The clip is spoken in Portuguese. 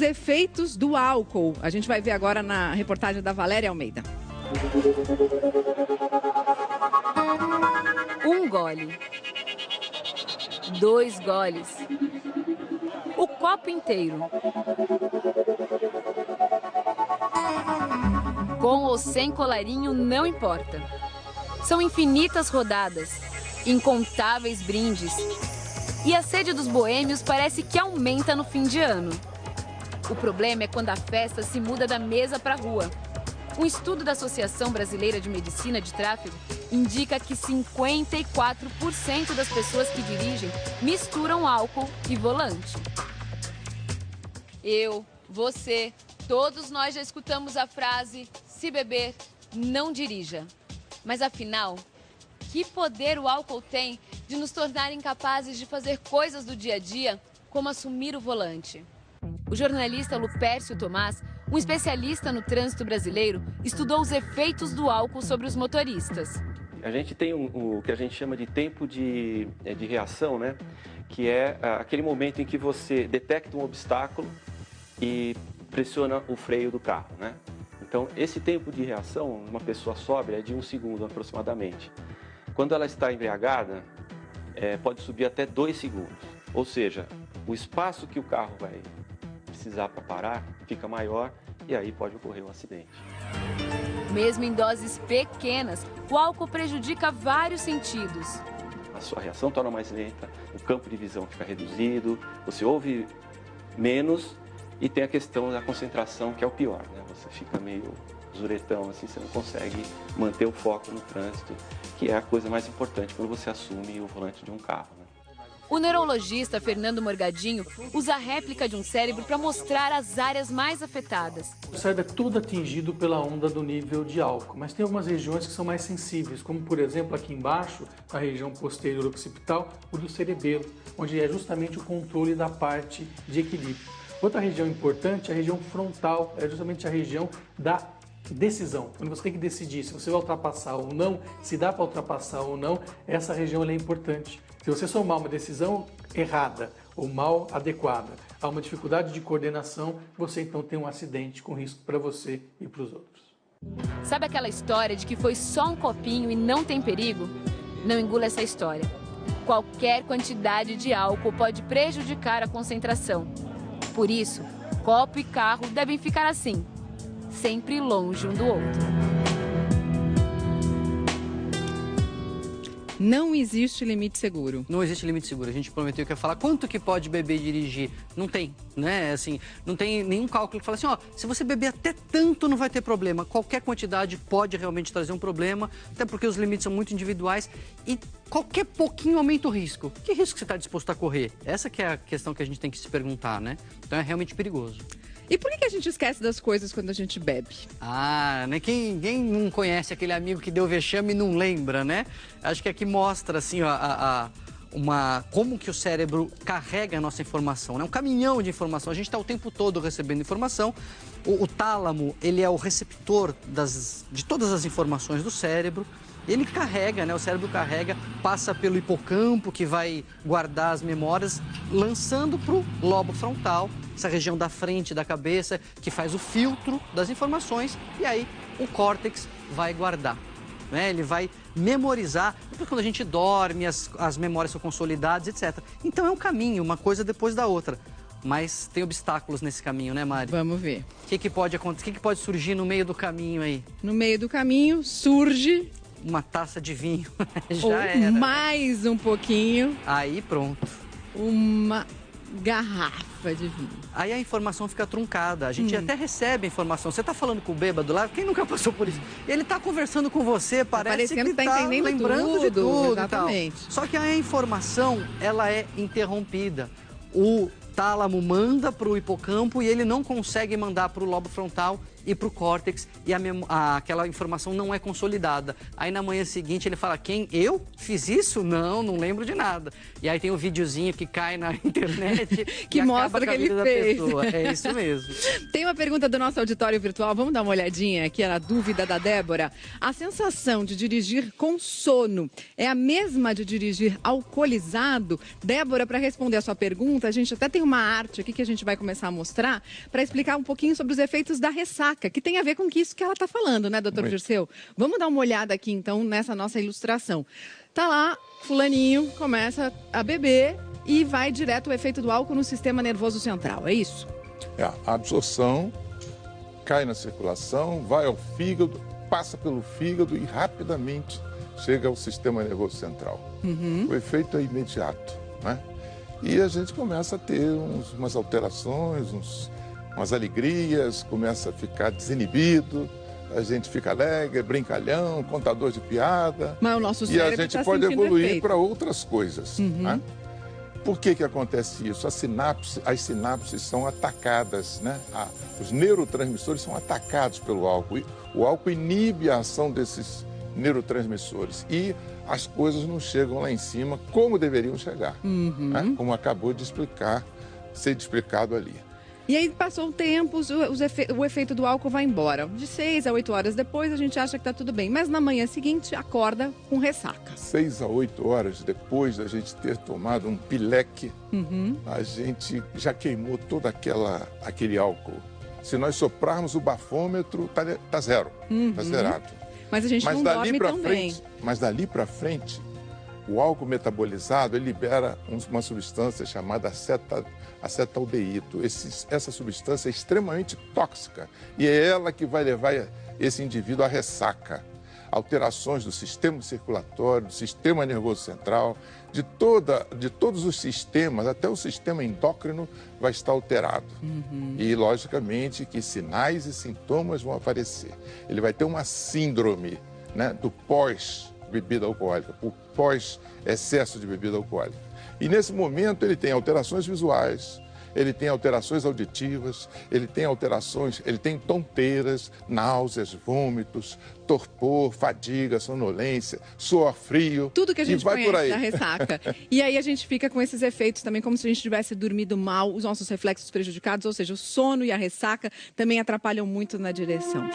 efeitos do álcool. A gente vai ver agora na reportagem da Valéria Almeida. Um gole. 2 goles. O copo inteiro. Com ou sem colarinho, não importa. São infinitas rodadas, incontáveis brindes. E a sede dos boêmios parece que aumenta no fim de ano. O problema é quando a festa se muda da mesa para a rua. Um estudo da Associação Brasileira de Medicina de Tráfego indica que 54% das pessoas que dirigem misturam álcool e volante. Eu, você, todos nós já escutamos a frase: se beber, não dirija. Mas afinal, que poder o álcool tem de nos tornar incapazes de fazer coisas do dia a dia, como assumir o volante? O jornalista Lupércio Tomás, um especialista no trânsito brasileiro, estudou os efeitos do álcool sobre os motoristas. A gente tem o que a gente chama de tempo de reação, né? Que é aquele momento em que você detecta um obstáculo e pressiona o freio do carro, né? Então, esse tempo de reação, uma pessoa sóbria, é de 1 segundo aproximadamente. Quando ela está embriagada, pode subir até 2 segundos. Ou seja, o espaço que o carro vai precisar para parar fica maior e aí pode ocorrer um acidente. Mesmo em doses pequenas, o álcool prejudica vários sentidos. A sua reação torna mais lenta, o campo de visão fica reduzido, você ouve menos e tem a questão da concentração, que é o pior, né? Você fica meio zuretão, assim, você não consegue manter o foco no trânsito, que é a coisa mais importante quando você assume o volante de um carro, né? O neurologista Fernando Morgadinho usa a réplica de um cérebro para mostrar as áreas mais afetadas. O cérebro é todo atingido pela onda do nível de álcool, mas tem algumas regiões que são mais sensíveis, como por exemplo aqui embaixo, a região posterior occipital, o do cerebelo, onde é justamente o controle da parte de equilíbrio. Outra região importante é a região frontal, é justamente a região da decisão, quando você tem que decidir se você vai ultrapassar ou não, se dá para ultrapassar ou não, essa região é importante. Se você tomar uma decisão errada ou mal adequada, há uma dificuldade de coordenação, você então tem um acidente com risco para você e para os outros. Sabe aquela história de que foi só um copinho e não tem perigo? Não engula essa história. Qualquer quantidade de álcool pode prejudicar a concentração. Por isso, copo e carro devem ficar assim, sempre longe um do outro. Não existe limite seguro. Não existe limite seguro. A gente prometeu que ia falar quanto que pode beber e dirigir. Não tem, né? Assim, não tem nenhum cálculo que fala assim, ó, se você beber até tanto não vai ter problema. Qualquer quantidade pode realmente trazer um problema, até porque os limites são muito individuais e qualquer pouquinho aumenta o risco. Que risco você está disposto a correr? Essa que é a questão que a gente tem que se perguntar, né? Então é realmente perigoso. E por que a gente esquece das coisas quando a gente bebe? Ah, né? Quem não conhece aquele amigo que deu vexame e não lembra, né? Acho que aqui mostra, assim, como que o cérebro carrega a nossa informação, né? Um caminhão de informação. A gente está o tempo todo recebendo informação. O tálamo, ele é o receptor de todas as informações do cérebro. Ele carrega, né? O cérebro carrega, passa pelo hipocampo, que vai guardar as memórias, lançando para o lobo frontal, essa região da frente da cabeça, que faz o filtro das informações, e aí o córtex vai guardar, né? Ele vai memorizar, depois quando a gente dorme, as memórias são consolidadas, etc. Então é um caminho, uma coisa depois da outra. Mas tem obstáculos nesse caminho, né, Mari? Vamos ver. O que pode acontecer? O que pode surgir no meio do caminho aí? No meio do caminho surge uma taça de vinho. Já ou era. Mais um pouquinho. Aí pronto. Uma garrafa de vinho. Aí a informação fica truncada. A gente até recebe a informação. Você está falando com o bêbado lá, quem nunca passou por isso? Ele está conversando com você, parece que está entendendo lembrando de tudo. Exatamente. Só que a informação, ela é interrompida. O tálamo manda para o hipocampo e ele não consegue mandar para o lobo frontal ir para o córtex e aquela informação não é consolidada. Aí na manhã seguinte ele fala, quem? Eu? Fiz isso? Não lembro de nada. E aí tem o videozinho que cai na internet que mostra que ele fez. É isso mesmo. Tem uma pergunta do nosso auditório virtual, vamos dar uma olhadinha aqui na dúvida da Débora. A sensação de dirigir com sono é a mesma de dirigir alcoolizado? Débora, para responder a sua pergunta, a gente até tem uma arte aqui que a gente vai começar a mostrar para explicar um pouquinho sobre os efeitos da ressaca, que tem a ver com isso que ela está falando, né, doutor Dirceu? Vamos dar uma olhada aqui, então, nessa nossa ilustração. Tá lá, fulaninho começa a beber e vai direto o efeito do álcool no sistema nervoso central, é isso? A absorção cai na circulação, vai ao fígado, passa pelo fígado e rapidamente chega ao sistema nervoso central. O efeito é imediato, né? E a gente começa a ter umas alterações, umas alegrias, começa a ficar desinibido, a gente fica alegre, brincalhão, contador de piada. Mas o nosso cérebro e a gente tá pode evoluir efeito. para outras coisas, né? Por que acontece isso? As sinapses são atacadas, né? Os neurotransmissores são atacados pelo álcool. O álcool inibe a ação desses neurotransmissores e as coisas não chegam lá em cima como deveriam chegar, né? Como acabou de ser explicado ali. E aí passou o tempo, o efeito do álcool vai embora. De 6 a 8 horas depois a gente acha que está tudo bem, mas na manhã seguinte acorda com ressaca. 6 a 8 horas depois da gente ter tomado um pileque, a gente já queimou todo aquele álcool. Se nós soprarmos o bafômetro, tá zero, tá zerado. Mas a gente não dorme tão bem. Mas dali para frente, o álcool metabolizado ele libera uma substância chamada acetaldeído. Essa substância é extremamente tóxica e é ela que vai levar esse indivíduo à ressaca. Alterações do sistema circulatório, do sistema nervoso central, de todos os sistemas, até o sistema endócrino vai estar alterado. E, logicamente, que sinais e sintomas vão aparecer. Ele vai ter uma síndrome, né, do pós-bebida alcoólica, o pós-excesso de bebida alcoólica. E, nesse momento, ele tem alterações visuais, ele tem alterações auditivas, ele tem tonteiras, náuseas, vômitos, torpor, fadiga, sonolência, suor frio. Tudo que a gente vai conhece da ressaca. E aí a gente fica com esses efeitos também, como se a gente tivesse dormido mal, os nossos reflexos prejudicados, ou seja, o sono e a ressaca também atrapalham muito na direção.